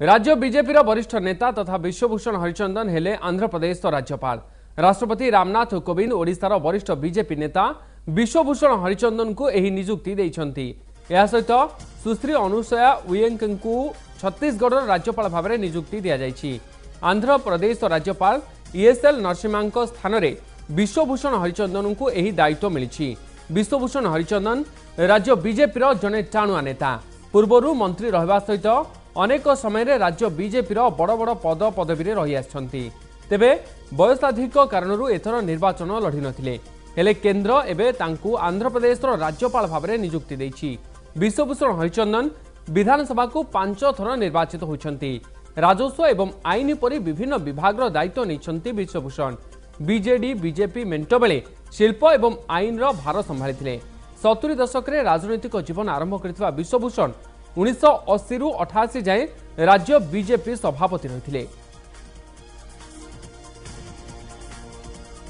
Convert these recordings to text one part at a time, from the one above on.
राज्य बीजेपी वरिष्ठ नेता तथा विश्वभूषण हरिचंदन हेले आंध्र प्रदेश राज्यपाल। राष्ट्रपति रामनाथ कोविंद ओडिशार वरिष्ठ बीजेपी नेता विश्वभूषण हरिचंदन को यह नियुक्ति देइछंती। या सहित सुश्री अनुसया उयेंक को छत्तीसगढ़ राज्यपाल भाव में नियुक्ति दि जाइछि। आंध्र प्रदेश राज्यपाल ईएसएल नरसिम्हा स्थान में विश्वभूषण हरिचंदन को यह दायित्व मिली। विश्वभूषण हरिचंदन राज्य बीजेपी जड़े टाणुआ नेता। पूर्वर मंत्री रहा सहित अनेक समय राज्य बीजेपी बड़ बड़ पद पदवी रही आछंती। तेबे बयसाधिक कारणरू एथर निर्वाचन लड़ी नथिले। हेले केंद्र एबे तांकू आंध्र प्रदेश राज्यपाल भाव में नियुक्ति देइछि। विश्वभूषण हरिचंदन विधानसभा को 5 थर निर्वाचित होइछंती। राजस्व एवं आईन परि विभिन्न विभाग दायित्व नहीं विश्वभूषण। बीजेडी बीजेपी मेंट बेले शिल्प एवं आईन भार संभाली। 70 दशक में राजनैतिक जीवन आरंभ करथिबा विश्वभूषण 1980 रु 88 जाए राज्य बीजेपी सभापति रही।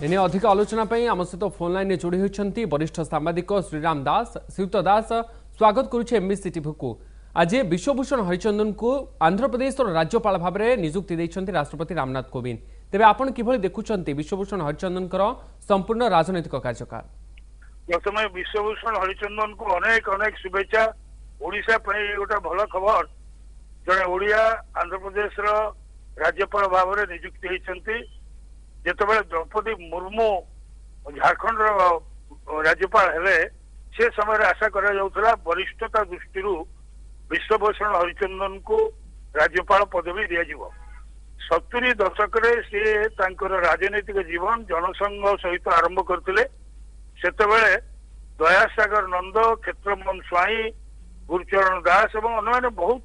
एने अधिक आलोचना पई आम सहित फोन लाइन जोड़ी होती वरिष्ठ सांबादिक श्रीराम दास। श्रीयुक्त दास, स्वागत करुछे एमबीसी टीवी को। आज विश्वभूषण हरिचंदन को आंध्र प्रदेश राज्यपाल भाव में नियुक्ति देइछंती राष्ट्रपति रामनाथ कोविंद। तेबे आपण किभଳି देखुछंती विश्वभूषण हरिचंदन संपूर्ण राजनैतिक कार्यकाल? प्रथम विश्वभूषण हरिचंदन को अनेक अनेक शुभेच्छा। ओडिशा गोटे भल खबर, जड़े ओडिया आंध्र प्रदेश राज्यपाल भाव में नियुक्ति होती। जितेबाला द्रौपदी मुर्मू झारखंड राज्यपाल हेले से समय आशा करा वरिष्ठता दृष्टि विश्वभूषण हरिचंदन को राज्यपाल पदवी दिज्व। 70 दशक सी राजनैतिक जीवन जनसंघ सहित आरंभ करते। सेतेबेले दयासागर नंद, क्षेत्रमोहन स्वाई, गुरुचरण दास और अन्य बहुत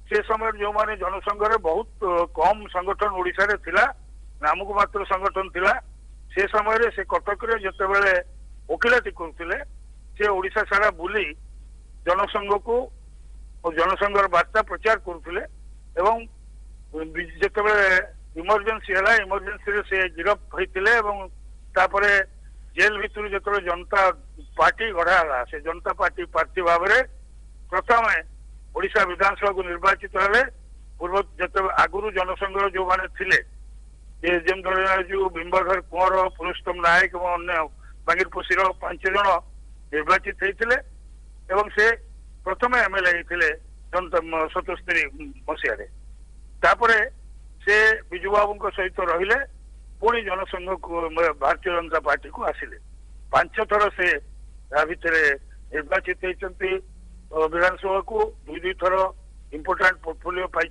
से समय जो माने जनसंघ रे बहुत कम संगठन ओडिशा रे थिला, नामक मात्र संगठन थिला। से समय रे से कटक रे जतेबेले वकिलाती करथिले, से ओडिशा सारा बुली जनसंघ को और जनसंघर वार्ता प्रचार करथिले। एवं जतेबेले इमरजेंसी हला, इमरजेंसी रे से गिरफ होइतिले एवं तापरे जेल भितर जो जनता पार्टी गढ़ा से जनता पार्टी प्रार्थी भाव में प्रथम ओडिशा विधानसभा को निर्वाचित हेले। पूर्व जो आगुरी जनसंघ जो मैंने थिले जो बिंबधर कुंवर, पुरुषोत्तम नायक और अन्य बांगीरपोशीर 5 जन निर्वाचित होते एवं से प्रथम एमएलए होते 77 मसीह। तापरे से विजु बाबू सहित रहिले, पुणी जनसंघ को भारतीय जनता पार्टी को आसिले। 5 थर से भितर निर्वाचित होती। विधानसभा को 2 थर इम्पोर्टाट पोर्टफोलियो पाई।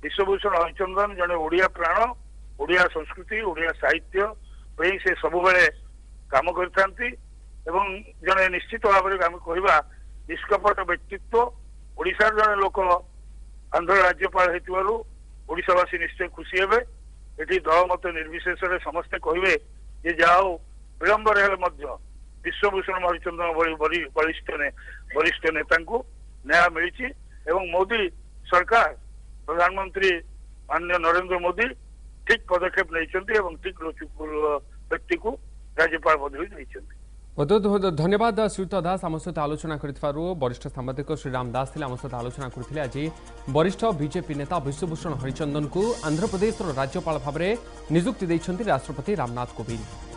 विश्वभूषण हरिचंदन जड़े ओडिया प्राण, ओडिया संस्कृति, ओडिया साहित्य से सब बेले काम करथांती एवं जड़े निश्चित भाव में आम कहवा निष्कपट व्यक्तित्व। ओडिशा जड़े लोक आंध्र राज्यपाल होइतिबारु ओडिशावासी निश्चय खुशी हेबे। एटी दल मत निर्विशेष समस्ते कहे जे जाओ विलंब रहे विश्वभूषण हरिचंदन वरिष्ठ नेता को न्याय मिली। एवं मोदी सरकार, प्रधानमंत्री माननीय नरेंद्र मोदी ठीक पदक्षेप नहीं ठीक व्यक्ति को राज्यपाल पदवी नहीं। बहुत बहुत धन्यवाद श्रीयुक्त दास। आम सहित आलोचना करिथिबारु वरिष्ठ सांबादिक श्रीराम दास थिले आम सहित आलोचना करथिले। आज वरिष्ठ बीजेपी नेता विश्वभूषण हरिचंदन को आंध्र प्रदेश राज्यपाल भाव में नियुक्ति देइछंती राष्ट्रपति रामनाथ कोविंद।